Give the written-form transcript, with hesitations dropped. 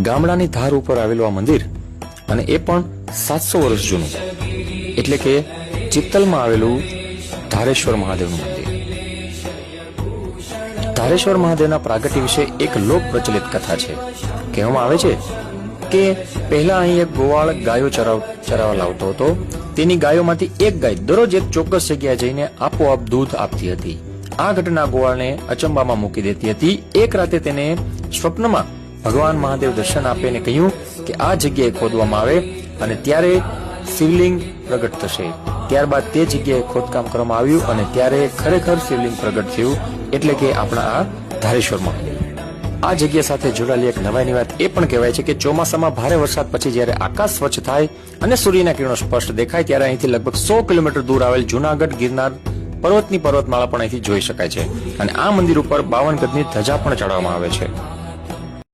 ગામડાની ધાર ઉપર આવેલું આ મંદિર અને એ પણ 700 વર્ષ જૂનું, એટલે કે ચિત્તલમાં આવેલું ધારેશ્વર મહાદેવનું મંદિર. ધારેશ્વર મહાદેવના પ્રાગટ્ય વિશે એક લોક પ્રચલિત કથા છે. કહેવામાં આવે છે કે પહેલા અહીં એક ગોવાળ ગાયો ચરાવવા લાવતો હતો. તેની ગાયોમાંથી એક ગાય દરરોજ એક ચોક્કસ જગ્યાએ જઈને આપોઆપ દૂધ આપતી હતી. આ ઘટના ગોવાળને અચંબામાં મૂકી દેતી હતી. એક રાતે તેને સ્વપ્નમાં ભગવાન મહાદેવ દર્શન આપીને કહ્યું કે આ જગ્યાએ ખોદવામાં આવે અને ત્યારે શિવલિંગ પ્રગટ થશે. ત્યારબાદ તે જગ્યાએ ખોદકામ કરવામાં આવ્યું અને ત્યારે ખરેખર શિવલિંગ પ્રગટ થયું, એટલે કે આપણા આ ધારેશ્વર મહાદેવ. આ જગ્યા સાથે જોડાયેલી એક નવાઈની વાત એ પણ કહેવાય છે કે ચોમાસામાં ભારે વરસાદ પછી જ્યારે આકાશ સ્વચ્છ થાય અને સૂર્યના કિરણો સ્પષ્ટ દેખાય ત્યારે અહીંથી લગભગ 100 કિલોમીટર દૂર આવેલ જૂનાગઢ ગિરનાર પર્વતની પર્વતમાળા પણ અહીંથી જોઈ શકાય છે. અને આ મંદિર ઉપર 52 ગજની ધજા પણ ચડાવવામાં આવે છે.